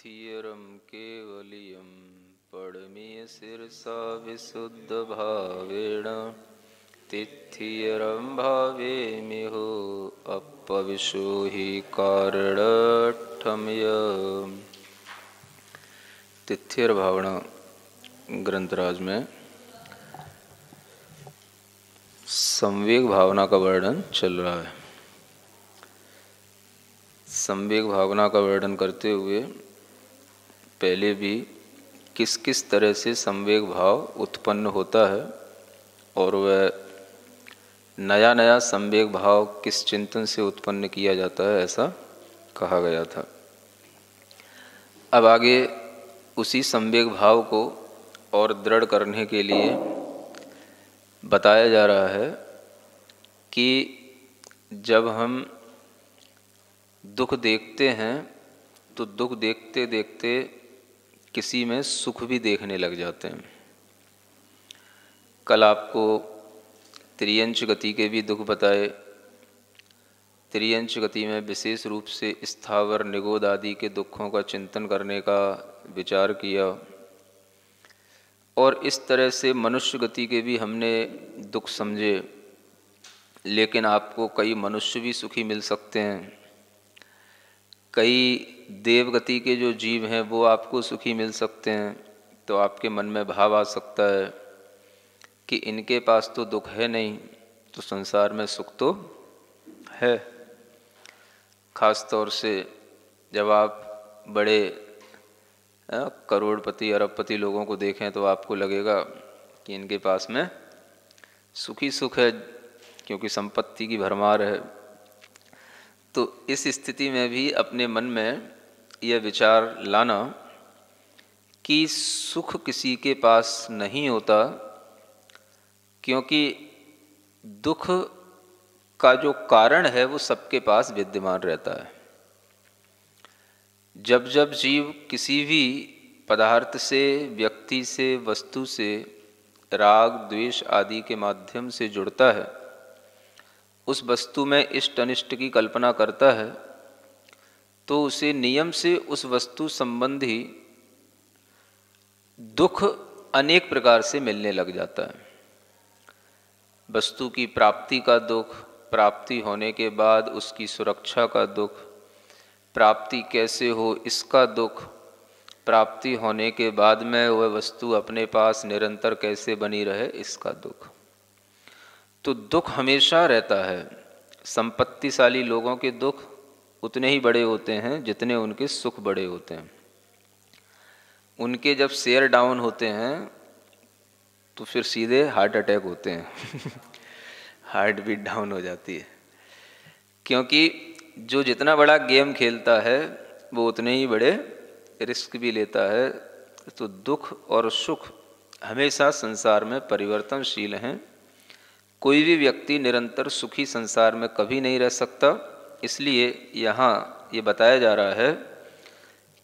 तिथियरं केवलियं पडमीय शिरसा विशुद्धभावेन तिथियरं भावेमिहो अपविशो हि कारणठमय। तिथियर भावना ग्रंथराज में संवेग भावना का वर्णन चल रहा है। संवेग भावना का वर्णन करते हुए पहले भी किस किस तरह से संवेग भाव उत्पन्न होता है और वह नया नया संवेग भाव किस चिंतन से उत्पन्न किया जाता है, ऐसा कहा गया था। अब आगे उसी संवेग भाव को और दृढ़ करने के लिए बताया जा रहा है कि जब हम दुख देखते हैं तो दुख देखते देखते किसी में सुख भी देखने लग जाते हैं। कल आपको त्रियंच गति के भी दुख बताए। त्रियंच गति में विशेष रूप से स्थावर निगोद आदि के दुखों का चिंतन करने का विचार किया और इस तरह से मनुष्य गति के भी हमने दुख समझे। लेकिन आपको कई मनुष्य भी सुखी मिल सकते हैं, कई देवगति के जो जीव हैं वो आपको सुखी मिल सकते हैं। तो आपके मन में भाव आ सकता है कि इनके पास तो दुख है नहीं, तो संसार में सुख तो है। खास तौर से जब आप बड़े करोड़पति अरबपति लोगों को देखें तो आपको लगेगा कि इनके पास में सुखी सुख है, क्योंकि संपत्ति की भरमार है। तो इस स्थिति में भी अपने मन में यह विचार लाना कि सुख किसी के पास नहीं होता, क्योंकि दुख का जो कारण है वो सबके पास विद्यमान रहता है। जब जब जीव किसी भी पदार्थ से, व्यक्ति से, वस्तु से राग द्वेष आदि के माध्यम से जुड़ता है, उस वस्तु में इष्ट अनिष्ट की कल्पना करता है, तो उसे नियम से उस वस्तु संबंधी दुख अनेक प्रकार से मिलने लग जाता है। वस्तु की प्राप्ति का दुख, प्राप्ति होने के बाद उसकी सुरक्षा का दुख, प्राप्ति कैसे हो इसका दुख, प्राप्ति होने के बाद में वह वस्तु अपने पास निरंतर कैसे बनी रहे इसका दुख। तो दुख हमेशा रहता है। संपत्तिशाली लोगों के दुख उतने ही बड़े होते हैं जितने उनके सुख बड़े होते हैं। उनके जब शेयर डाउन होते हैं तो फिर सीधे हार्ट अटैक होते हैं हार्ट बीट डाउन हो जाती है, क्योंकि जो जितना बड़ा गेम खेलता है वो उतने ही बड़े रिस्क भी लेता है। तो दुख और सुख हमेशा संसार में परिवर्तनशील हैं। कोई भी व्यक्ति निरंतर सुखी संसार में कभी नहीं रह सकता। इसलिए यहाँ ये बताया जा रहा है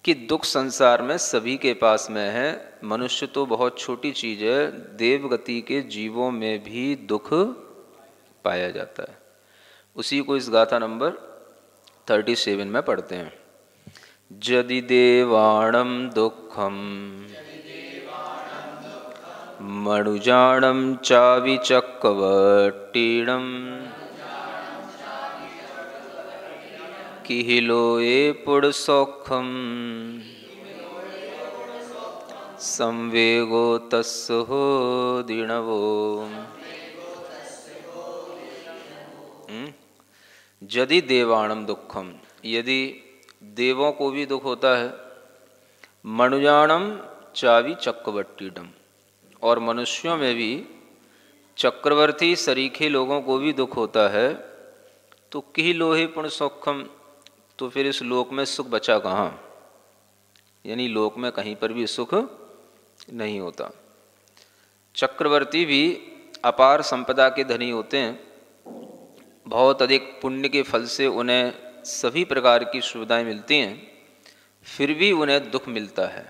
कि दुख संसार में सभी के पास में है। मनुष्य तो बहुत छोटी चीज़ है, देवगति के जीवों में भी दुख पाया जाता है। उसी को इस गाथा नंबर 37 में पढ़ते हैं। यदि देवाणं दुःखं मनुजाणं चाविचक्रवर्तिनं किहिलोये पुरुषौखं संवेगो तस्य हो दिणवो। यदि देवाणं दुःखम, यदि देवों को भी दुख होता है, मनुजाणम चावि चक्रवर्तीडम, और मनुष्यों में भी चक्रवर्ती सरीखे लोगों को भी दुख होता है, तो किहि लोहे पुण्य सौखम, तो फिर इस लोक में सुख बचा कहाँ? यानी लोक में कहीं पर भी सुख नहीं होता। चक्रवर्ती भी अपार संपदा के धनी होते हैं, बहुत अधिक पुण्य के फल से उन्हें सभी प्रकार की सुविधाएं मिलती हैं, फिर भी उन्हें दुख मिलता है।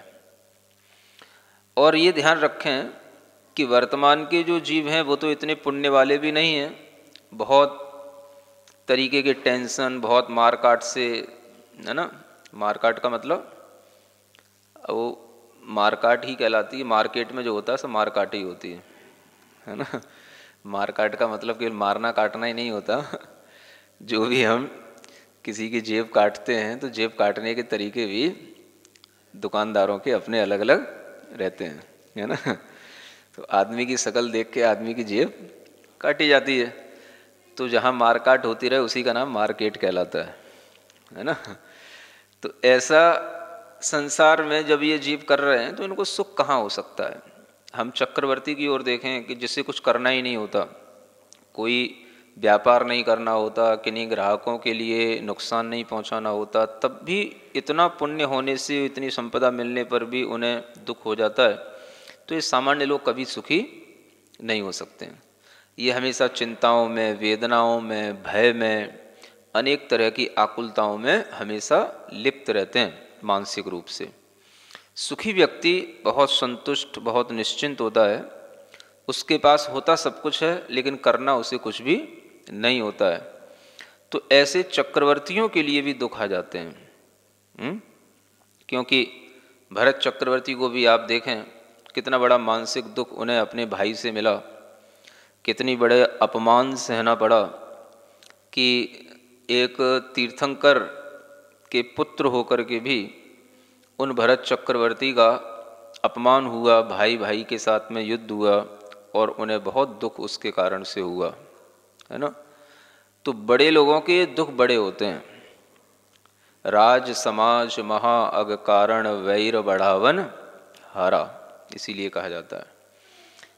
और ये ध्यान रखें कि वर्तमान के जो जीव हैं वो तो इतने पुण्य वाले भी नहीं हैं। बहुत तरीके के टेंशन, बहुत मारकाट से, है ना, मारकाट का मतलब वो मारकाट ही कहलाती है। मार्केट में जो होता है सब मारकाट ही होती है ना। मारकाट का मतलब केवल मारना काटना ही नहीं होता। जो भी हम किसी की जेब काटते हैं तो जेब काटने के तरीके भी दुकानदारों के अपने अलग अलग रहते हैं, है ना। तो आदमी की शक्ल देख के आदमी की जेब काटी जाती है। तो जहाँ मारकाट होती रहे उसी का नाम मार्केट कहलाता है ना। तो ऐसा संसार में जब ये जीव कर रहे हैं तो इनको सुख कहाँ हो सकता है। हम चक्रवर्ती की ओर देखें कि जिससे कुछ करना ही नहीं होता, कोई व्यापार नहीं करना होता, किन्हीं ग्राहकों के लिए नुकसान नहीं पहुंचाना होता, तब भी इतना पुण्य होने से, इतनी संपदा मिलने पर भी उन्हें दुख हो जाता है। तो ये सामान्य लोग कभी सुखी नहीं हो सकते हैं। ये हमेशा चिंताओं में, वेदनाओं में, भय में, अनेक तरह की आकुलताओं में हमेशा लिप्त रहते हैं मानसिक रूप से। सुखी व्यक्ति बहुत संतुष्ट, बहुत निश्चिंत होता है। उसके पास होता सब कुछ है लेकिन करना उसे कुछ भी नहीं होता है। तो ऐसे चक्रवर्तियों के लिए भी दुख आ जाते हैं। क्योंकि भरत चक्रवर्ती को भी आप देखें कितना बड़ा मानसिक दुख उन्हें अपने भाई से मिला, कितनी बड़े अपमान सहना पड़ा कि एक तीर्थंकर के पुत्र होकर के भी उन भरत चक्रवर्ती का अपमान हुआ, भाई भाई के साथ में युद्ध हुआ और उन्हें बहुत दुख उसके कारण से हुआ, है ना। तो बड़े लोगों के दुख बड़े होते हैं। राज समाज महा अग कारण वैर बढ़ावन हारा, इसीलिए कहा जाता है।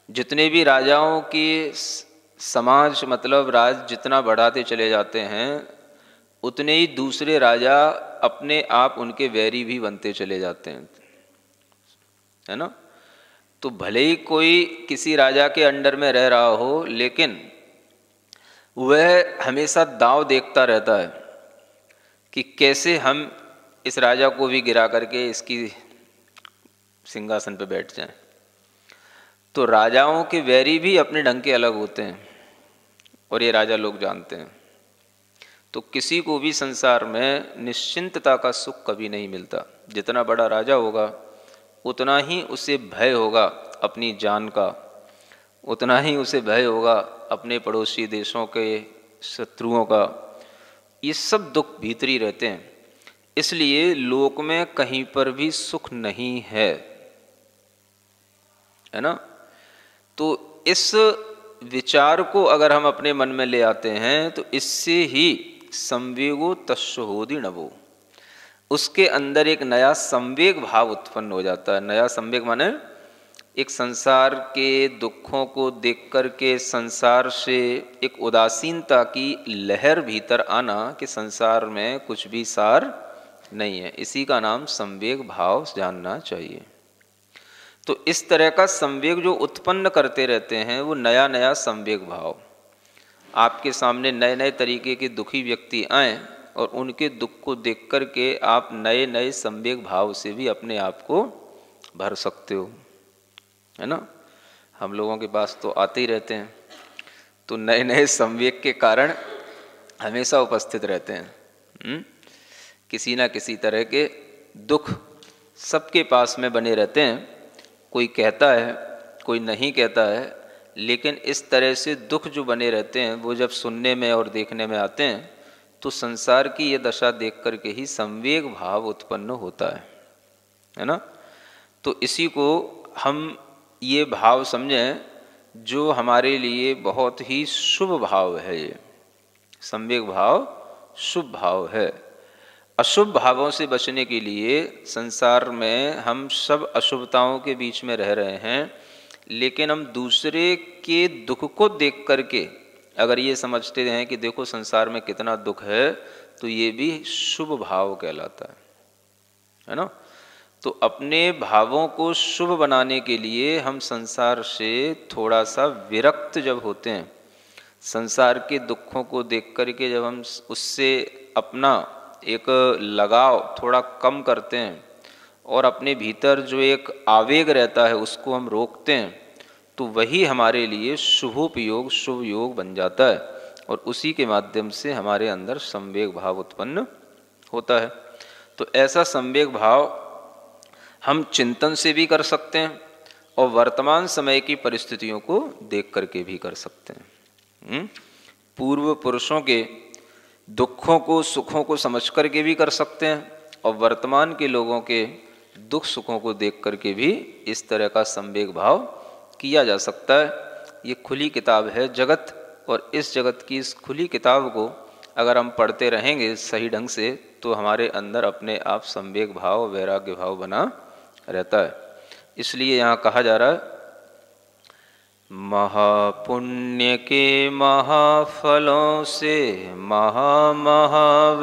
जितने भी राजाओं की समाज मतलब राज जितना बढ़ाते चले जाते हैं उतने ही दूसरे राजा अपने आप उनके वैरी भी बनते चले जाते हैं, है ना। तो भले ही कोई किसी राजा के अंडर में रह रहा हो लेकिन वह हमेशा दांव देखता रहता है कि कैसे हम इस राजा को भी गिरा करके इसकी सिंहासन पर बैठ जाएं। तो राजाओं के वैरी भी अपने ढंग के अलग होते हैं और ये राजा लोग जानते हैं। तो किसी को भी संसार में निश्चिंतता का सुख कभी नहीं मिलता। जितना बड़ा राजा होगा उतना ही उसे भय होगा अपनी जान का, उतना ही उसे भय होगा अपने पड़ोसी देशों के शत्रुओं का। ये सब दुख भीतरी रहते हैं। इसलिए लोक में कहीं पर भी सुख नहीं है ना। तो इस विचार को अगर हम अपने मन में ले आते हैं तो इससे ही संवेगो तस्य होदि नवो, उसके अंदर एक नया संवेग भाव उत्पन्न हो जाता है। नया संवेग माने एक संसार के दुखों को देख कर के संसार से एक उदासीनता की लहर भीतर आना कि संसार में कुछ भी सार नहीं है, इसी का नाम संवेग भाव जानना चाहिए। तो इस तरह का संवेग जो उत्पन्न करते रहते हैं वो नया नया संवेग भाव, आपके सामने नए नए तरीके के दुखी व्यक्ति आएँ और उनके दुख को देख कर के आप नए नए संवेग भाव से भी अपने आप को भर सकते हो, है ना। हम लोगों के पास तो आते ही रहते हैं, तो नए नए संवेग के कारण हमेशा उपस्थित रहते हैं। किसी ना किसी तरह के दुख सबके पास में बने रहते हैं। कोई कहता है कोई नहीं कहता है, लेकिन इस तरह से दुख जो बने रहते हैं वो जब सुनने में और देखने में आते हैं तो संसार की ये दशा देख कर के ही संवेग भाव उत्पन्न होता है ना। तो इसी को हम ये भाव समझें जो हमारे लिए बहुत ही शुभ भाव है। ये संवेग भाव शुभ भाव है। अशुभ भावों से बचने के लिए संसार में हम सब अशुभताओं के बीच में रह रहे हैं, लेकिन हम दूसरे के दुख को देख करके अगर ये समझते हैं कि देखो संसार में कितना दुख है, तो ये भी शुभ भाव कहलाता है ना। तो अपने भावों को शुभ बनाने के लिए हम संसार से थोड़ा सा विरक्त जब होते हैं, संसार के दुखों को देख करके जब हम उससे अपना एक लगाव थोड़ा कम करते हैं और अपने भीतर जो एक आवेग रहता है उसको हम रोकते हैं, तो वही हमारे लिए शुभोपयोग शुभ योग बन जाता है और उसी के माध्यम से हमारे अंदर संवेग भाव उत्पन्न होता है। तो ऐसा संवेग भाव हम चिंतन से भी कर सकते हैं और वर्तमान समय की परिस्थितियों को देख करके भी कर सकते हैं। पूर्व पुरुषों के दुखों को सुखों को समझ करके भी कर सकते हैं और वर्तमान के लोगों के दुख सुखों को देख करके भी इस तरह का संवेग भाव किया जा सकता है। ये खुली किताब है जगत, और इस जगत की इस खुली किताब को अगर हम पढ़ते रहेंगे सही ढंग से तो हमारे अंदर अपने आप संवेग भाव वैराग्य भाव बना रहता है। इसलिए यहाँ कहा जा रहा है, महापुण्य के महाफलों से महावैभवशाली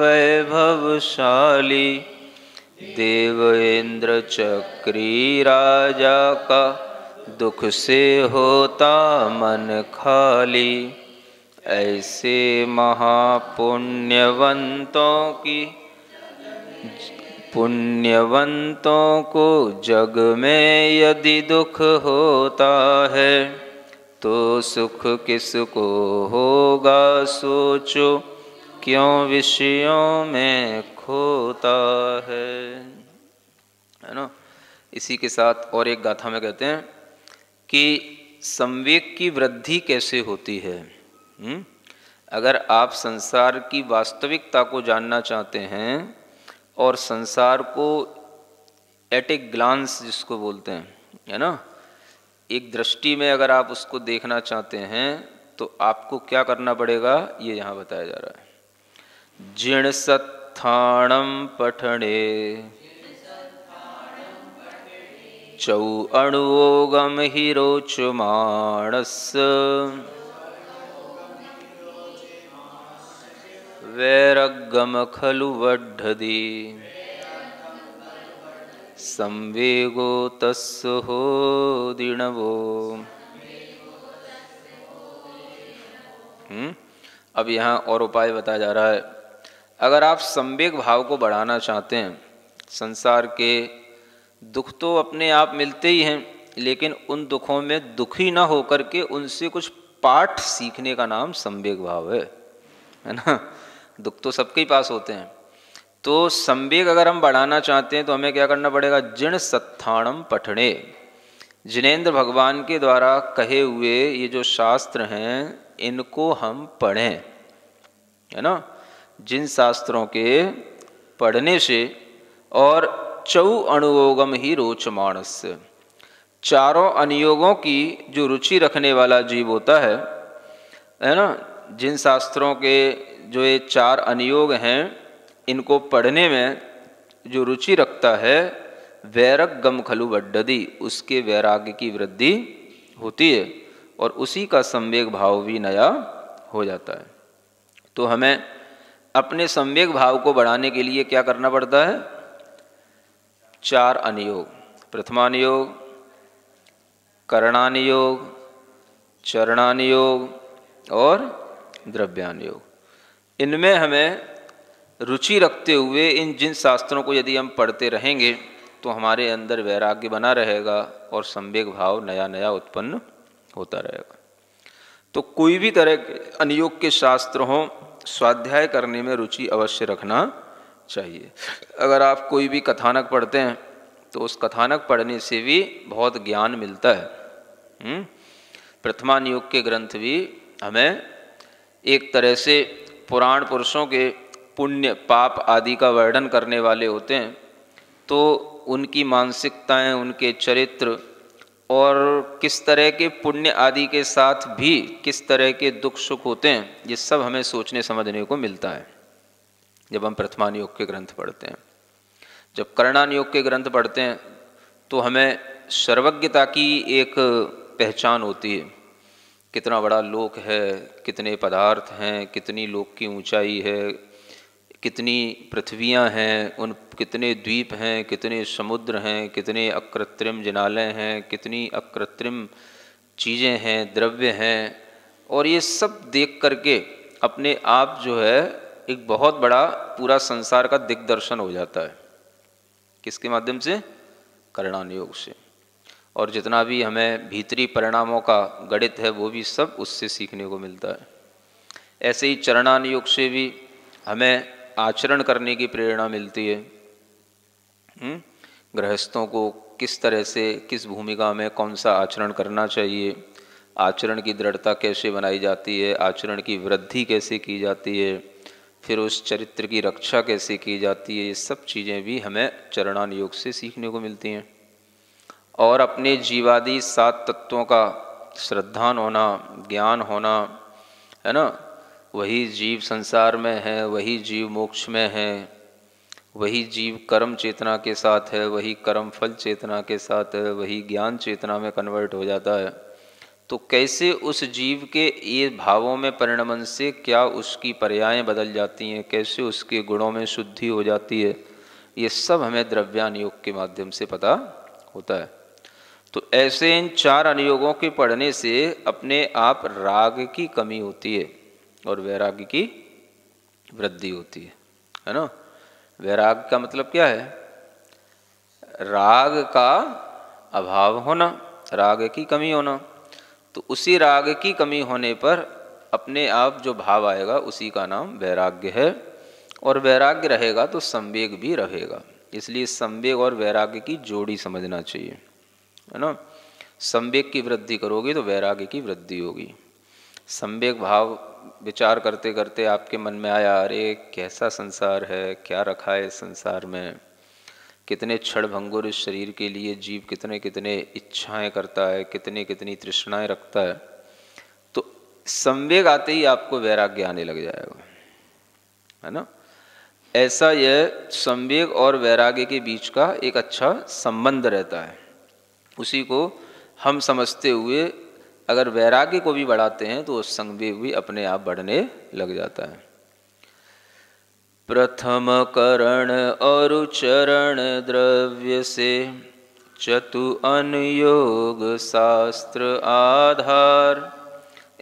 देव इंद्र चक्री राजा का दुख से होता मन खाली। ऐसे पुण्यवंतों को जग में यदि दुख होता है तो सुख किसको होगा सोचो, क्यों विषयों में खोता है ना। इसी के साथ और एक गाथा में कहते हैं कि संवेग की वृद्धि कैसे होती है। अगर आप संसार की वास्तविकता को जानना चाहते हैं और संसार को एट ए ग्लांस जिसको बोलते हैं, है ना, एक दृष्टि में अगर आप उसको देखना चाहते हैं तो आपको क्या करना पड़ेगा, ये यहाँ बताया जा रहा है। जिण सत्थाणम पठणे चौ अणुगम ही रोचमाणस वैरगम खलु वड्ढदी संवेगो तस्य हो दिणवो। अब यहाँ और उपाय बताया जा रहा है। अगर आप संवेग भाव को बढ़ाना चाहते हैं, संसार के दुख तो अपने आप मिलते ही हैं, लेकिन उन दुखों में दुखी ना होकर के उनसे कुछ पाठ सीखने का नाम संवेग भाव है ना। दुख तो सबके ही पास होते हैं, तो संवेग अगर हम बढ़ाना चाहते हैं तो हमें क्या करना पड़ेगा। जिण सत्थाणम पठणे, जिनेंद्र भगवान के द्वारा कहे हुए ये जो शास्त्र हैं इनको हम पढ़ें, है ना। जिन शास्त्रों के पढ़ने से और चौ अणुयोगम ही रोचमाणस, चारों अनुयोगों की जो रुचि रखने वाला जीव होता है ना, जिन शास्त्रों के जो ये चार अनुयोग हैं इनको पढ़ने में जो रुचि रखता है, वैरगम खलु वड्ढदी, उसके वैराग्य की वृद्धि होती है और उसी का संवेग भाव भी नया हो जाता है। तो हमें अपने संवेग भाव को बढ़ाने के लिए क्या करना पड़ता है। चार अनुयोग, प्रथमानुयोग, करणानुयोग, चरणानुयोग और द्रव्यानुयोग, इनमें हमें रुचि रखते हुए इन जिन शास्त्रों को यदि हम पढ़ते रहेंगे तो हमारे अंदर वैराग्य बना रहेगा और संवेग भाव नया नया उत्पन्न होता रहेगा। तो कोई भी तरह के अनुयोग के शास्त्र हों, स्वाध्याय करने में रुचि अवश्य रखना चाहिए। अगर आप कोई भी कथानक पढ़ते हैं तो उस कथानक पढ़ने से भी बहुत ज्ञान मिलता है। प्रथमानुयोग के ग्रंथ भी हमें एक तरह से पुराण पुरुषों के पुण्य पाप आदि का वर्णन करने वाले होते हैं, तो उनकी मानसिकताएं, उनके चरित्र और किस तरह के पुण्य आदि के साथ भी किस तरह के दुख सुख होते हैं, ये सब हमें सोचने समझने को मिलता है जब हम प्रथमानुयोग के ग्रंथ पढ़ते हैं। जब करणानुयोग के ग्रंथ पढ़ते हैं तो हमें सर्वज्ञता की एक पहचान होती है। कितना बड़ा लोक है, कितने पदार्थ हैं, कितनी लोक की ऊंचाई है, कितनी पृथ्वियाँ हैं, उन कितने द्वीप हैं, कितने समुद्र हैं, कितने अकृत्रिम जिनालय हैं, कितनी अकृत्रिम चीज़ें हैं, द्रव्य हैं, और ये सब देख करके अपने आप जो है एक बहुत बड़ा पूरा संसार का दिग्दर्शन हो जाता है। किसके माध्यम से? करणानुयोग से। और जितना भी हमें भीतरी परिणामों का गणित है वो भी सब उससे सीखने को मिलता है। ऐसे ही चरणानुयोग से भी हमें आचरण करने की प्रेरणा मिलती है गृहस्थों को किस तरह से, किस भूमिका में कौन सा आचरण करना चाहिए, आचरण की दृढ़ता कैसे बनाई जाती है, आचरण की वृद्धि कैसे की जाती है, फिर उस चरित्र की रक्षा कैसे की जाती है, ये सब चीज़ें भी हमें चरणान योग से सीखने को मिलती हैं। और अपने जीवादि 7 तत्वों का श्रद्धान होना, ज्ञान होना, है ना, वही जीव संसार में है, वही जीव मोक्ष में है, वही जीव कर्म चेतना के साथ है, वही कर्म फल चेतना के साथ है, वही ज्ञान चेतना में कन्वर्ट हो जाता है। तो कैसे उस जीव के ये भावों में परिणमन से क्या उसकी पर्यायें बदल जाती हैं, कैसे उसके गुणों में शुद्धि हो जाती है, ये सब हमें द्रव्यान योग के माध्यम से पता होता है। तो ऐसे इन 4 अनुयोगों के पढ़ने से अपने आप राग की कमी होती है और वैराग्य की वृद्धि होती है ना। वैराग का मतलब क्या है? राग का अभाव होना, राग की कमी होना। तो उसी राग की कमी होने पर अपने आप जो भाव आएगा उसी का नाम वैराग्य है। और वैराग्य रहेगा तो संवेग भी रहेगा, इसलिए संवेग और वैराग्य की जोड़ी समझना चाहिए, है ना। संवेग की वृद्धि करोगे तो वैराग्य की वृद्धि होगी। संवेग भाव विचार करते करते आपके मन में आया, अरे कैसा संसार है, क्या रखा है इस संसार में, कितने क्षण भंगुर इस शरीर के लिए जीव कितने कितने इच्छाएं करता है, कितनी कितनी तृष्णाएं रखता है। तो संवेग आते ही आपको वैराग्य आने लग जाएगा, है ना। ऐसा यह संवेग और वैराग्य के बीच का एक अच्छा संबंध रहता है, उसी को हम समझते हुए अगर वैराग्य को भी बढ़ाते हैं तो संवेग भी अपने आप बढ़ने लग जाता है। प्रथम करण और चरण द्रव्य से चतु अनुयोग शास्त्र आधार,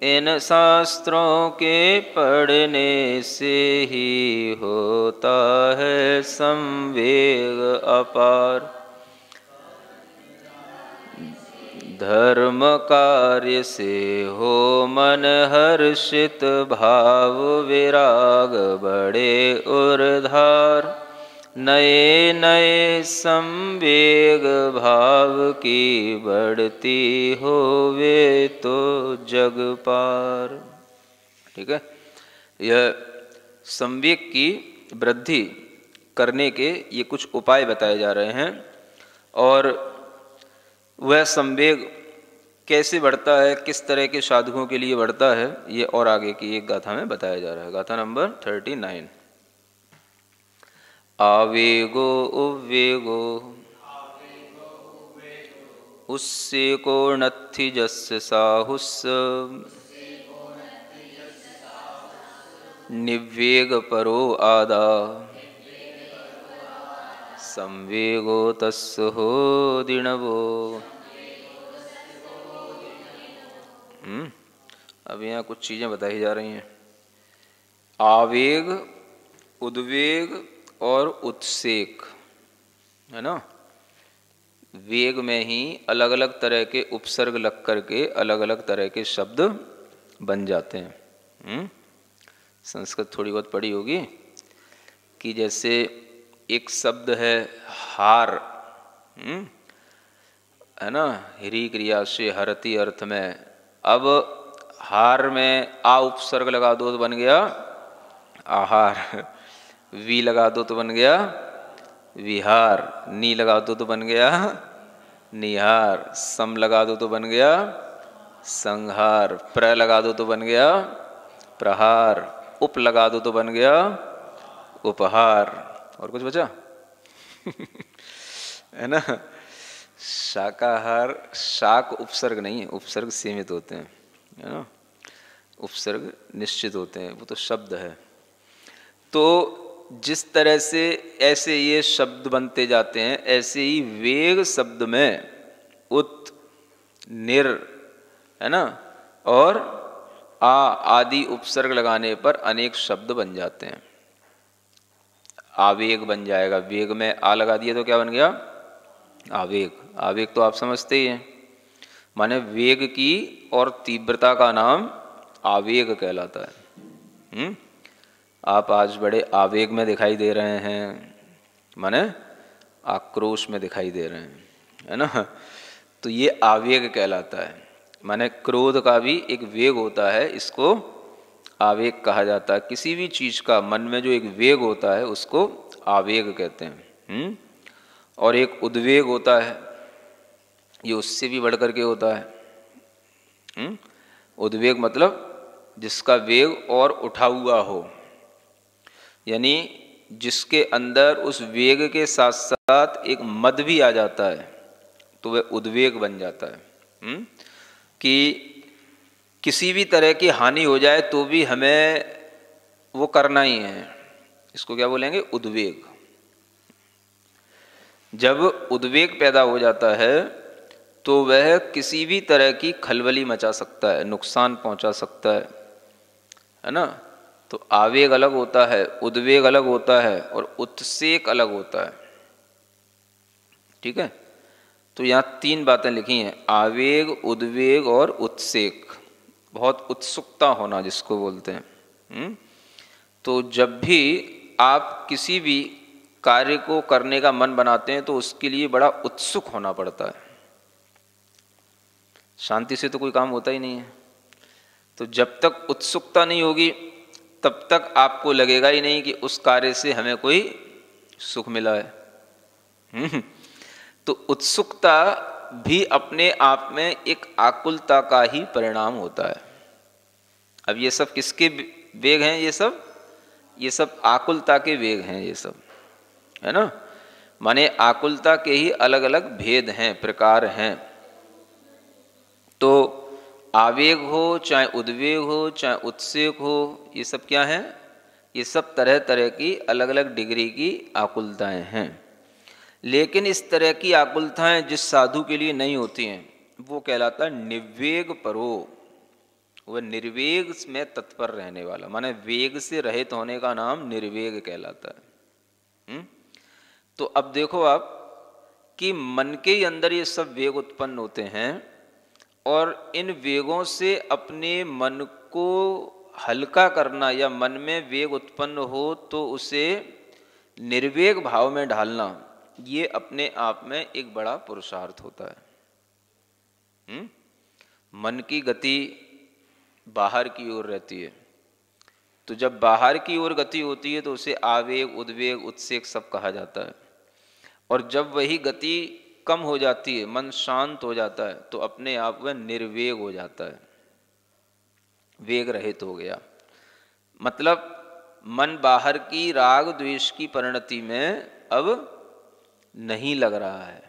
इन शास्त्रों के पढ़ने से ही होता है संवेग अपार। धर्म कार्य से हो मन हर्षित, भाव विराग बड़े उर्धार, नए नए संवेग भाव की बढ़ती होवे तो जग पार। ठीक है, यह संवेग की वृद्धि करने के ये कुछ उपाय बताए जा रहे हैं। और वह संवेग कैसे बढ़ता है, किस तरह के साधकों के लिए बढ़ता है, ये और आगे की एक गाथा में बताया जा रहा है। गाथा नंबर 39। आवेगो उवेगो उससे को नत्थि जस्य साहुस, निवेग परो आदा, संवेगो तस्य हो दिणवो। अब यहाँ कुछ चीज़ें बताई जा रही हैं। आवेग, उद्वेग और उत्सेक, है ना। वेग में ही अलग अलग तरह के उपसर्ग लग करके अलग अलग तरह के शब्द बन जाते हैं। संस्कृत थोड़ी बहुत पढ़ी होगी कि जैसे एक शब्द है हार, है ना, हिरी क्रिया से हरती अर्थ में। अब हार में आ उपसर्ग लगा दो तो बन गया आहार, वी लगा दो तो बन गया विहार, नी लगा दो तो बन गया निहार, सम लगा दो तो बन गया संहार, प्र लगा दो तो बन गया प्रहार, उप लगा दो तो बन गया उपहार। और कुछ बचा? है ना। शाकाहार, शाक उपसर्ग नहीं है, उपसर्ग सीमित होते हैं, है ना, उपसर्ग निश्चित होते हैं, वो तो शब्द है। तो जिस तरह से ऐसे ये शब्द बनते जाते हैं, ऐसे ही वेग शब्द में उत, निर, है ना, और आ आदि उपसर्ग लगाने पर अनेक शब्द बन जाते हैं। आवेग बन जाएगा, वेग में आ लगा दिया तो क्या बन गया आवेग। आवेग तो आप समझते ही हैं, माने वेग की और तीव्रता का नाम आवेग कहलाता है। आप आज बड़े आवेग में दिखाई दे रहे हैं, माने आक्रोश में दिखाई दे रहे हैं, है ना। तो ये आवेग कहलाता है। माने क्रोध का भी एक वेग होता है, इसको आवेग कहा जाता है। किसी भी चीज़ का मन में जो एक वेग होता है उसको आवेग कहते हैं। और एक उद्वेग होता है, ये उससे भी बढ़कर के होता है। उद्वेग मतलब जिसका वेग और उठा हुआ हो, यानी जिसके अंदर उस वेग के साथ साथ एक मद भी आ जाता है, तो वह उद्वेग बन जाता है। कि किसी भी तरह की हानि हो जाए तो भी हमें वो करना ही है, इसको क्या बोलेंगे? उद्वेग। जब उद्वेग पैदा हो जाता है तो वह किसी भी तरह की खलबली मचा सकता है, नुकसान पहुंचा सकता है ना। तो आवेग अलग होता है, उद्वेग अलग होता है और उत्सेक अलग होता है। ठीक है, तो यहाँ 3 बातें लिखी हैं, आवेग, उद्वेग और उत्सेक। बहुत उत्सुकता होना जिसको बोलते हैं। तो जब भी आप किसी भी कार्य को करने का मन बनाते हैं तो उसके लिए बड़ा उत्सुक होना पड़ता है। शांति से तो कोई काम होता ही नहीं है। तो जब तक उत्सुकता नहीं होगी तब तक आपको लगेगा ही नहीं कि उस कार्य से हमें कोई सुख मिला है। तो उत्सुकता भी अपने आप में एक आकुलता का ही परिणाम होता है। अब ये सब किसके वेग हैं? ये सब आकुलता के वेग हैं, ये सब, है ना। माने आकुलता के ही अलग अलग भेद हैं, प्रकार हैं। तो आवेग हो, चाहे उद्वेग हो, चाहे उत्सेक हो, ये सब क्या है? ये सब तरह तरह की अलग अलग डिग्री की आकुलताएं हैं। लेकिन इस तरह की आकुलताएं जिस साधु के लिए नहीं होती हैं वो कहलाता है निर्वेग परो। वह निर्वेग में तत्पर रहने वाला, माने वेग से रहित होने का नाम निर्वेग कहलाता है। तो अब देखो आप कि मन के ही अंदर ये सब वेग उत्पन्न होते हैं और इन वेगों से अपने मन को हल्का करना या मन में वेग उत्पन्न हो तो उसे निर्वेग भाव में ढालना, ये अपने आप में एक बड़ा पुरुषार्थ होता है। मन की गति बाहर की ओर रहती है, तो जब बाहर की ओर गति होती है तो उसे आवेग, उद्वेग, उत्सेक सब कहा जाता है। और जब वही गति कम हो जाती है, मन शांत हो जाता है, तो अपने आप वह निर्वेग हो जाता है, वेग रहित हो गया। मतलब मन बाहर की राग द्वेष की परिणति में अब नहीं लग रहा है।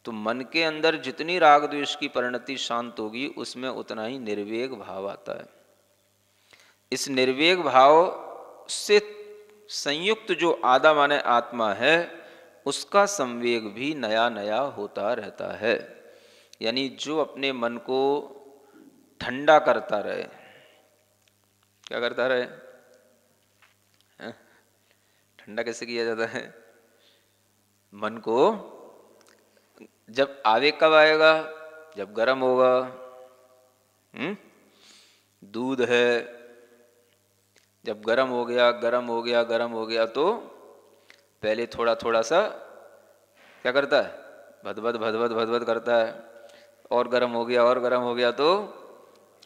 तो मन के अंदर जितनी राग द्वेष की परिणति शांत होगी उसमें उतना ही निर्वेग भाव आता है। इस निर्वेग भाव से संयुक्त जो आधा माने आत्मा है उसका संवेग भी नया नया होता रहता है। यानी जो अपने मन को ठंडा करता रहे, क्या करता रहे? ठंडा कैसे किया जाता है? मन को जब आवेग कब आएगा? जब गर्म होगा। दूध है, जब गर्म हो गया गर्म हो गया गर्म हो गया तो पहले थोड़ा थोड़ा सा क्या करता है? भदभद भदभद भदभद करता है, और गर्म हो गया और गर्म हो गया तो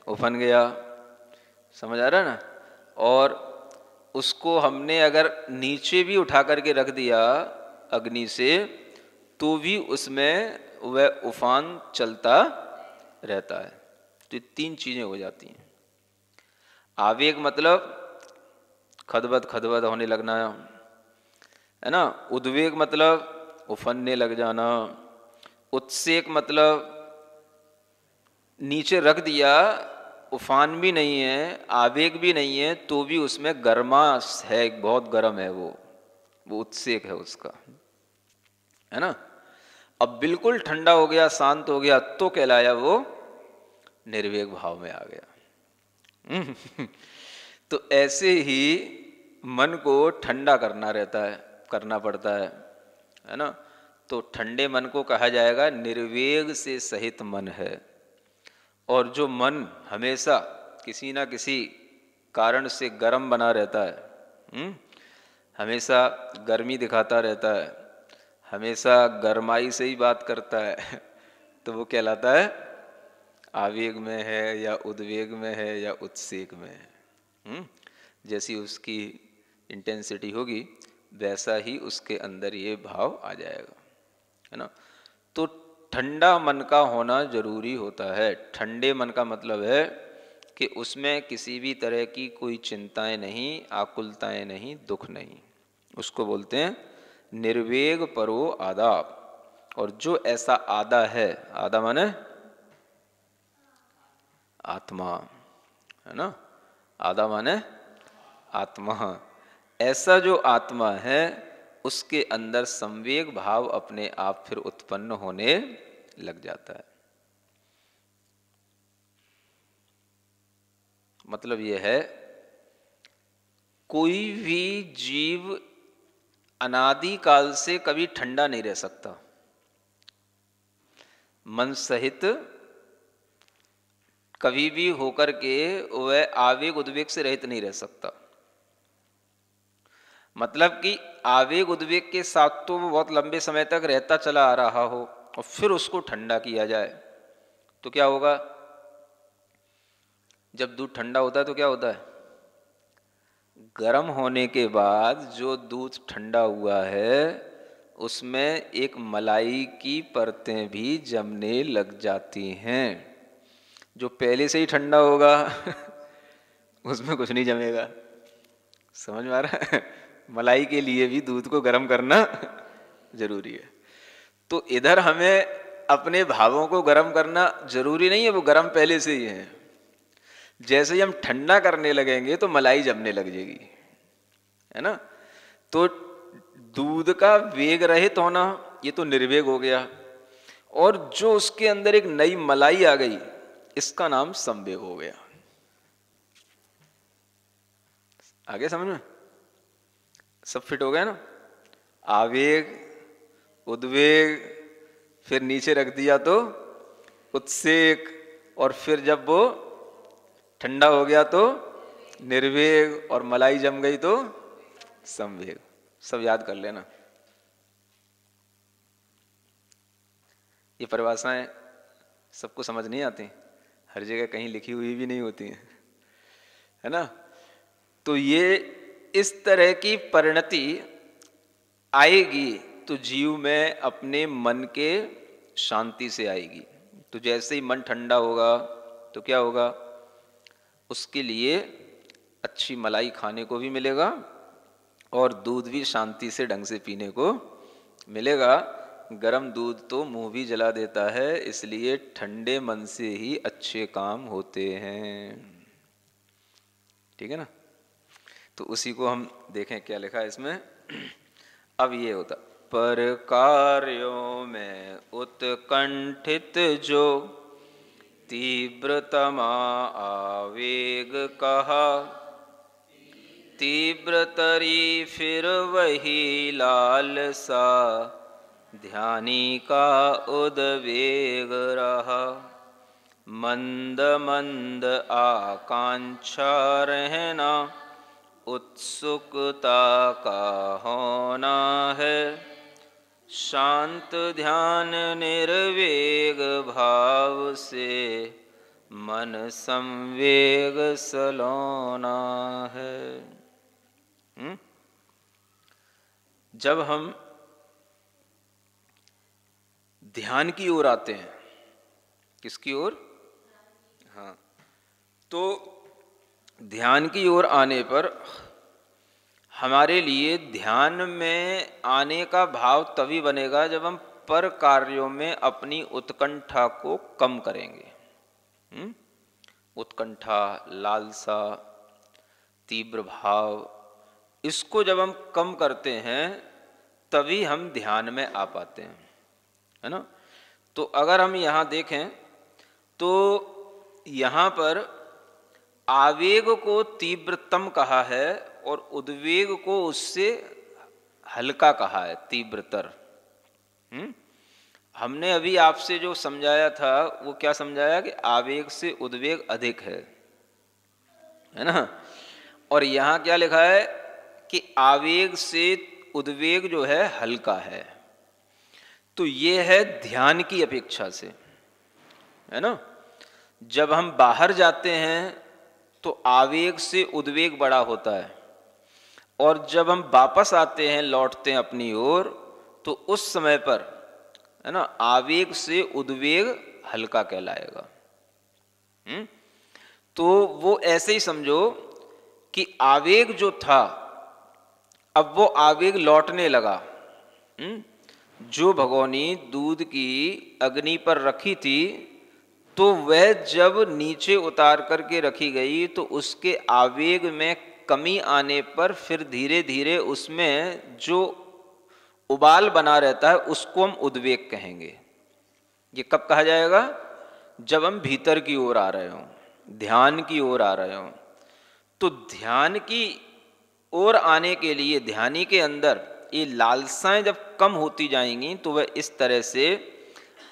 उफन गया। समझ आ रहा है ना? और उसको हमने अगर नीचे भी उठा करके रख दिया अग्नि से तो भी उसमें वह उफान चलता रहता है। तो ये 3 चीजें हो जाती हैं। आवेग मतलब खदबद खदबद होने लगना, है ना। उद्वेग मतलब उफनने लग जाना। उत्सेक मतलब नीचे रख दिया, उफान भी नहीं है, आवेग भी नहीं है, तो भी उसमें गर्माश है, बहुत गर्म है, वो उत्सेक है उसका, है ना। अब बिल्कुल ठंडा हो गया, शांत हो गया तो कहलाया वो निर्वेग भाव में आ गया। तो ऐसे ही मन को ठंडा करना रहता है, करना पड़ता है ना। तो ठंडे मन को कहा जाएगा निर्वेग से सहित मन है। और जो मन हमेशा किसी ना किसी कारण से गर्म बना रहता है, हमेशा गर्मी दिखाता रहता है, हमेशा गरमाई से ही बात करता है तो वो कहलाता है आवेग में है या उद्वेग में है या उत्सेक में है। जैसी उसकी इंटेंसिटी होगी वैसा ही उसके अंदर ये भाव आ जाएगा, है ना। तो ठंडा मन का होना जरूरी होता है। ठंडे मन का मतलब है कि उसमें किसी भी तरह की कोई चिंताएं नहीं, आकुलताएं नहीं, दुख नहीं। उसको बोलते हैं निर्वेग परो आदाब। और जो ऐसा आदा है, आदा माने आत्मा, है ना, आदा माने आत्मा। ऐसा जो आत्मा है उसके अंदर संवेग भाव अपने आप फिर उत्पन्न होने लग जाता है। मतलब यह है कोई भी जीव अनादि काल से कभी ठंडा नहीं रह सकता, मन सहित कभी भी होकर के वह आवेग उद्वेग से रहित नहीं रह सकता। मतलब कि आवेग उद्वेग के साथ तो वो बहुत लंबे समय तक रहता चला आ रहा हो और फिर उसको ठंडा किया जाए तो क्या होगा? जब दूध ठंडा होता है तो क्या होता है? गर्म होने के बाद जो दूध ठंडा हुआ है उसमें एक मलाई की परतें भी जमने लग जाती हैं। जो पहले से ही ठंडा होगा उसमें कुछ नहीं जमेगा। समझ में आ रहा है? मलाई के लिए भी दूध को गर्म करना जरूरी है। तो इधर हमें अपने भावों को गर्म करना जरूरी नहीं है, वो गर्म पहले से ही है। जैसे ही हम ठंडा करने लगेंगे तो मलाई जमने लग जाएगी, है ना। तो दूध का वेग रहित होना ये तो निर्वेग हो गया, और जो उसके अंदर एक नई मलाई आ गई इसका नाम संवेग हो गया। आगे समझ में सब फिट हो गया ना। आवेग, उद्वेग, फिर नीचे रख दिया तो उत्सेक, और फिर जब वो ठंडा हो गया तो निर्वेग, और मलाई जम गई तो संवेग। सब याद कर लेना। ये परिभाषाएं सबको समझ नहीं आती, हर जगह कहीं लिखी हुई भी नहीं होती हैं, है ना। तो ये इस तरह की परिणति आएगी तो जीव में अपने मन के शांति से आएगी। तो जैसे ही मन ठंडा होगा तो क्या होगा? उसके लिए अच्छी मलाई खाने को भी मिलेगा और दूध भी शांति से ढंग से पीने को मिलेगा। गरम दूध तो मुंह भी जला देता है, इसलिए ठंडे मन से ही अच्छे काम होते हैं। ठीक है ना। तो उसी को हम देखें क्या लिखा है इसमें। अब ये होता पर कार्यों में उत्कंठित जो तीव्रतमा आवेग कहा, तीव्रतरी फिर वही लालसा ध्यानी का उद्वेग रहा। मंद मंद आकांक्षा रहना उत्सुकता का होना है। शांत ध्यान निर्वेग भाव से मन संवेग सलोना है। जब हम ध्यान की ओर आते हैं, किसकी ओर? हाँ, तो ध्यान की ओर आने पर हमारे लिए ध्यान में आने का भाव तभी बनेगा जब हम पर कार्यों में अपनी उत्कंठा को कम करेंगे। उत्कंठा, लालसा, तीव्र भाव, इसको जब हम कम करते हैं तभी हम ध्यान में आ पाते हैं, है ना। तो अगर हम यहाँ देखें तो यहाँ पर आवेग को तीव्रतम कहा है और उद्वेग को उससे हल्का कहा है, तीव्रतर। हमने अभी आपसे जो समझाया था वो क्या समझाया कि आवेग से उद्वेग अधिक है ना। और यहाँ क्या लिखा है कि आवेग से उद्वेग जो है हल्का है। तो ये है ध्यान की अपेक्षा से, है ना। जब हम बाहर जाते हैं तो आवेग से उद्वेग बड़ा होता है, और जब हम वापस आते हैं, लौटते हैं अपनी ओर, तो उस समय पर, है ना, आवेग से उद्वेग हल्का कहलाएगा। तो वो ऐसे ही समझो कि आवेग जो था, अब वो आवेग लौटने लगा। जो भगोनी दूध की अग्नि पर रखी थी, तो वह जब नीचे उतार करके रखी गई, तो उसके आवेग में कमी आने पर फिर धीरे धीरे उसमें जो उबाल बना रहता है उसको हम उद्वेग कहेंगे। ये कब कहा जाएगा? जब हम भीतर की ओर आ रहे हों, ध्यान की ओर आ रहे हों। तो ध्यान की ओर आने के लिए ध्यानी के अंदर ये लालसाएं जब कम होती जाएंगी, तो वह इस तरह से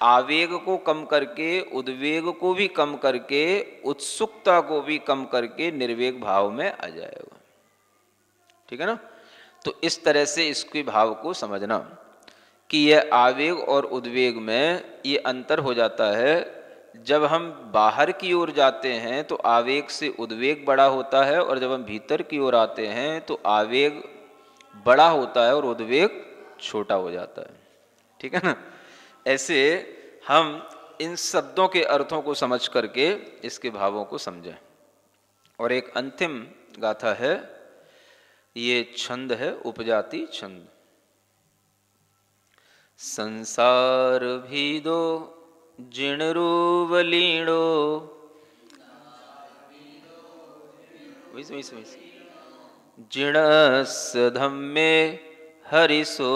आवेग को कम करके, उद्वेग को भी कम करके, उत्सुकता को भी कम करके निर्वेग भाव में आ जाएगा। ठीक है ना। तो इस तरह से इसके भाव को समझना कि यह आवेग और उद्वेग में ये अंतर हो जाता है। जब हम बाहर की ओर जाते हैं तो आवेग से उद्वेग बड़ा होता है, और जब हम भीतर की ओर आते हैं तो आवेग बड़ा होता है और उद्वेग छोटा हो जाता है। ठीक है ना। ऐसे हम इन शब्दों के अर्थों को समझ करके इसके भावों को समझें। और एक अंतिम गाथा है, ये छंद है उपजाति छंद। संसार भीदो जिणरूवलीणो, जिणस धम्मे हरिसो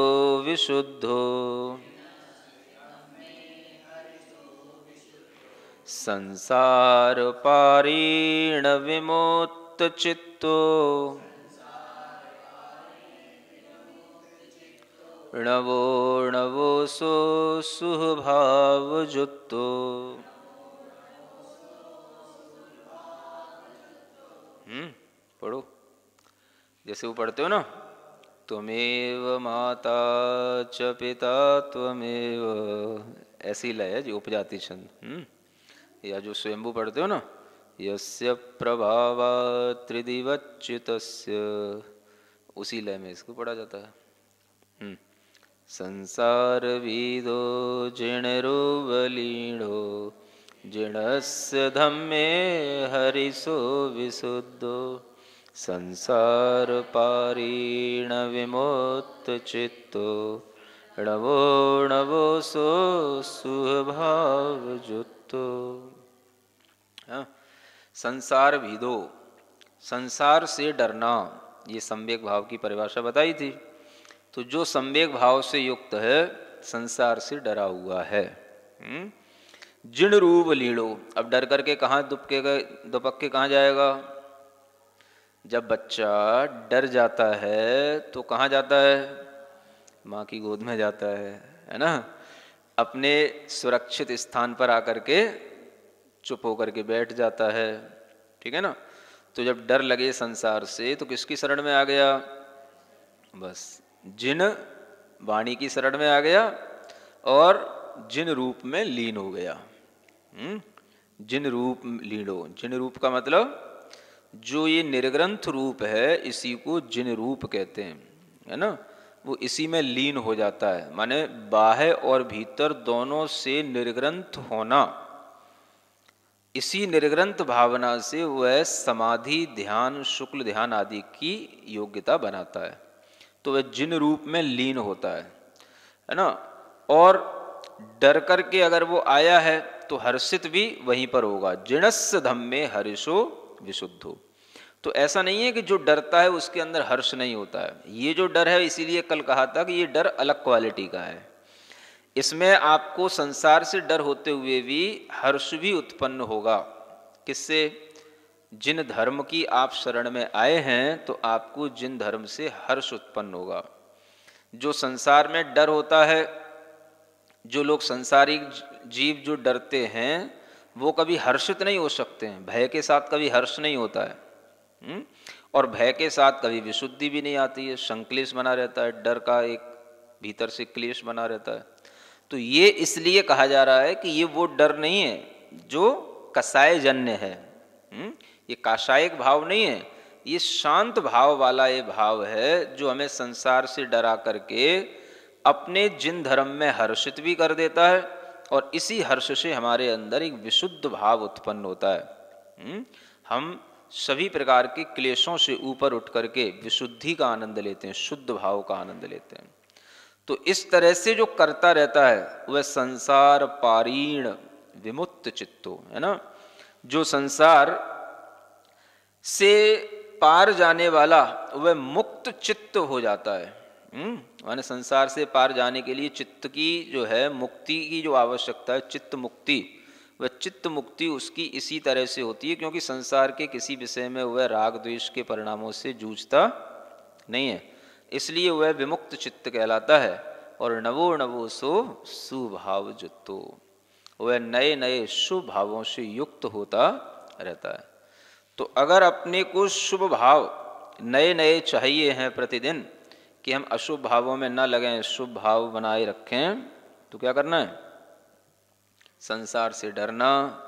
विशुद्धो, संसार पारीण विमुक्त चित्तो, णवो णवो सो सुभाव जुत्तो। पढ़ो, जैसे वो पढ़ते हो ना, त्वमेव माता च पिता त्वमेव, ऐसी लय है जी उपजाति छंद। या जो स्वयंभू पढ़ते हो ना, यस्य प्रभावा त्रिदिवच्युतस्य, उसी लय में इसको पढ़ा जाता है। संसार विदो जिणरुवलीणो, जिणस्य धम्मे हरिसो विशुद्धो, संसार पारीण विमुक्त चित्तो, णवो णवो सो सुभाव जुत्तो। संसार विदो, संसार से डरना, ये सम्यक भाव की परिभाषा बताई थी। तो जो सम्यक भाव से युक्त है, संसार से डरा हुआ है। जिण रूप लीड़ो, अब डर करके कहाँ दुपक के कहाँ जाएगा? जब बच्चा डर जाता है तो कहाँ जाता है? माँ की गोद में जाता है ना। अपने सुरक्षित स्थान पर आकर के चुप होकर के बैठ जाता है। ठीक है ना। तो जब डर लगे संसार से तो किसकी शरण में आ गया? बस जिन वाणी की शरण में आ गया और जिन रूप में लीन हो गया। जिन रूप लीनो, जिन रूप का मतलब जो ये निर्ग्रंथ रूप है, इसी को जिन रूप कहते हैं, है ना। वो इसी में लीन हो जाता है, माने बाह्य और भीतर दोनों से निर्ग्रंथ होना। इसी निर्ग्रंथ भावना से वह समाधि, ध्यान, शुक्ल ध्यान आदि की योग्यता बनाता है। तो वह जिन रूप में लीन होता है ना। और डर करके अगर वो आया है तो हर्षित भी वहीं पर होगा। जिणस्य धम्मे हर्षो विशुद्धो। तो ऐसा नहीं है कि जो डरता है उसके अंदर हर्ष नहीं होता है। ये जो डर है, इसीलिए कल कहा था कि ये डर अलग क्वालिटी का है। इसमें आपको संसार से डर होते हुए भी हर्ष भी उत्पन्न होगा। किससे? जिन धर्म की आप शरण में आए हैं तो आपको जिन धर्म से हर्ष उत्पन्न होगा। जो संसार में डर होता है, जो लोग संसारिक जीव जो डरते हैं वो कभी हर्षित नहीं हो सकते हैं। भय के साथ कभी हर्ष नहीं होता है। और भय के साथ कभी विशुद्धि भी नहीं आती है। संक्लेश बना रहता है, डर का एक भीतर से क्लेश बना रहता है। तो ये इसलिए कहा जा रहा है कि ये वो डर नहीं है जो कसाय जन्य है। ये काशायिक भाव नहीं है, ये शांत भाव वाला ये भाव है जो हमें संसार से डरा करके अपने जिन धर्म में हर्षित भी कर देता है, और इसी हर्ष से हमारे अंदर एक विशुद्ध भाव उत्पन्न होता है। हम सभी प्रकार के क्लेशों से ऊपर उठ करके विशुद्धि का आनंद लेते हैं, शुद्ध भाव का आनंद लेते हैं। तो इस तरह से जो करता रहता है वह संसार पारीण विमुक्त चित्तो, है ना। जो संसार से पार जाने वाला वह मुक्त चित्त हो जाता है। माने संसार से पार जाने के लिए चित्त की जो है मुक्ति की जो आवश्यकता है, चित्त मुक्ति, वह चित्त मुक्ति उसकी इसी तरह से होती है क्योंकि संसार के किसी विषय में वह राग द्वेष के परिणामों से जूझता नहीं है, इसलिए वह विमुक्त चित्त कहलाता है। और नवो नवो सो सुभाव जुत्तो, वह नए नए शुभ भावों से युक्त होता रहता है। तो अगर अपने को शुभ भाव नए नए चाहिए हैं प्रतिदिन कि हम अशुभ भावों में न लगें, शुभ भाव बनाए रखें, तो क्या करना है? संसार से डरना,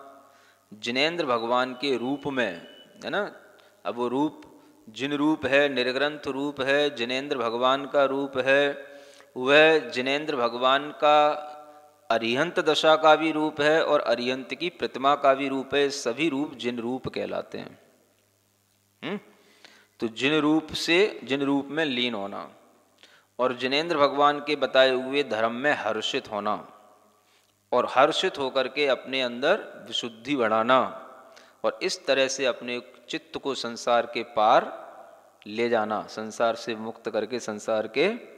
जिनेंद्र भगवान के रूप में, है ना। अब वो रूप जिन रूप है, निर्ग्रंथ रूप है, जिनेंद्र भगवान का रूप है, वह जिनेंद्र भगवान का अरिहंत दशा का भी रूप है और अरिहंत की प्रतिमा का भी रूप है। सभी रूप जिन रूप कहलाते हैं। तो जिन रूप में लीन होना और जिनेंद्र भगवान के बताए हुए धर्म में हर्षित होना और हर्षित होकर के अपने अंदर विशुद्धि बढ़ाना और इस तरह से अपने चित्त को संसार के पार ले जाना, संसार से मुक्त करके संसार के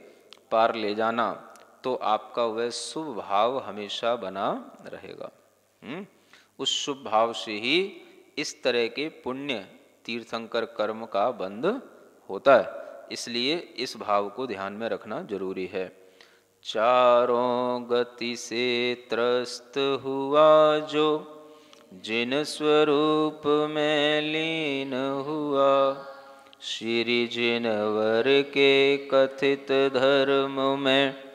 पार ले जाना, तो आपका वह शुभ भाव हमेशा बना रहेगा। उस शुभ भाव से ही इस तरह के पुण्य तीर्थंकर कर्म का बंध होता है। इसलिए इस भाव को ध्यान में रखना जरूरी है। चारों गति से त्रस्त हुआ जो जिन स्वरूप में लीन हुआ, श्री जिनवर के कथित धर्म में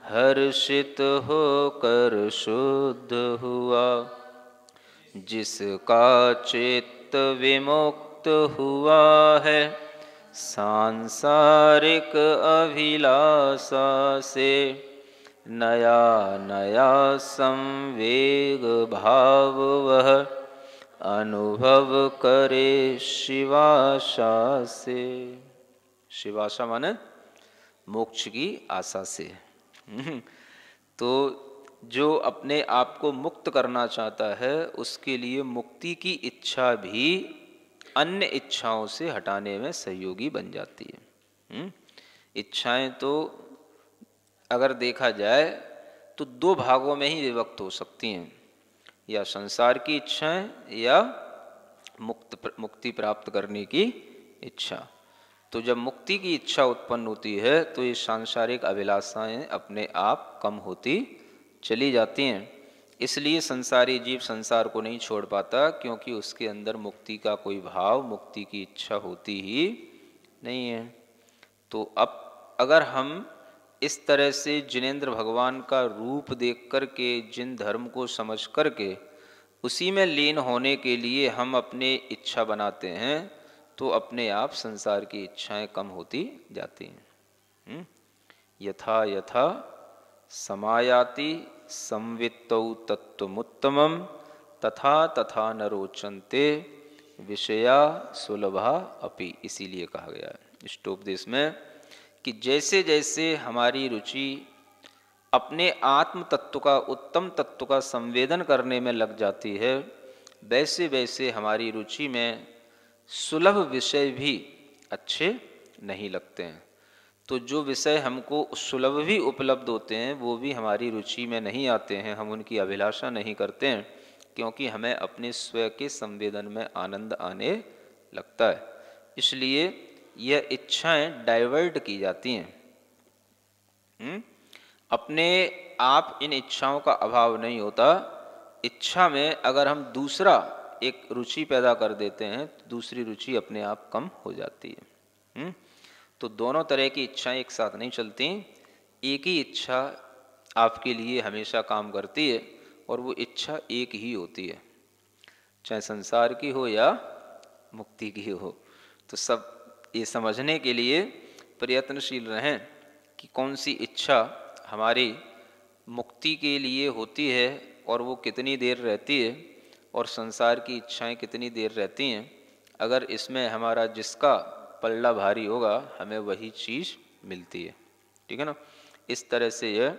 हर्षित होकर शुद्ध हुआ। जिसका चित्त विमुक्त हुआ है सांसारिक अभिलाषा से, नया नया संवेग भाव वह अनुभव करे शिवाशा से। शिवाशा माने मोक्ष की आशा से। तो जो अपने आप को मुक्त करना चाहता है उसके लिए मुक्ति की इच्छा भी अन्य इच्छाओं से हटाने में सहयोगी बन जाती है। इच्छाएं तो अगर देखा जाए तो दो भागों में ही विभक्त हो सकती हैं, या संसार की इच्छाएं या मुक्ति प्राप्त करने की इच्छा। तो जब मुक्ति की इच्छा उत्पन्न होती है तो ये सांसारिक अभिलाषाएं अपने आप कम होती चली जाती हैं। इसलिए संसारी जीव संसार को नहीं छोड़ पाता क्योंकि उसके अंदर मुक्ति का कोई भाव, मुक्ति की इच्छा होती ही नहीं है। तो अब अगर हम इस तरह से जिनेंद्र भगवान का रूप देख करके, जिन धर्म को समझ करके उसी में लीन होने के लिए हम अपने इच्छा बनाते हैं तो अपने आप संसार की इच्छाएं कम होती जाती हैं। यथा यथा समायाति संवित्तौ तत्त्वमुत्तमम् तथा तथा न रोचन्ते विषया सुलभा अपि। इसीलिए कहा गया है इष्टोपदेश में कि जैसे जैसे हमारी रुचि अपने आत्म तत्व का, उत्तम तत्व का संवेदन करने में लग जाती है, वैसे वैसे हमारी रुचि में सुलभ विषय भी अच्छे नहीं लगते हैं। तो जो विषय हमको सुलभ भी उपलब्ध होते हैं वो भी हमारी रुचि में नहीं आते हैं, हम उनकी अभिलाषा नहीं करते हैं क्योंकि हमें अपने स्वयं के संवेदन में आनंद आने लगता है। इसलिए यह इच्छाएं डाइवर्ट की जाती हैं। अपने आप इन इच्छाओं का अभाव नहीं होता। इच्छा में अगर हम दूसरा एक रुचि पैदा कर देते हैं तो दूसरी रुचि अपने आप कम हो जाती है। तो दोनों तरह की इच्छाएं एक साथ नहीं चलती। एक ही इच्छा आपके लिए हमेशा काम करती है और वो इच्छा एक ही होती है, चाहे संसार की हो या मुक्ति की हो। तो सब ये समझने के लिए प्रयत्नशील रहें कि कौन सी इच्छा हमारी मुक्ति के लिए होती है और वो कितनी देर रहती है, और संसार की इच्छाएं कितनी देर रहती हैं। अगर इसमें हमारा जिसका पल्ला भारी होगा हमें वही चीज़ मिलती है, ठीक है ना। इस तरह से यह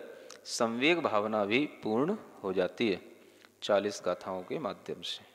संवेग भावना भी पूर्ण हो जाती है 40 गाथाओं के माध्यम से।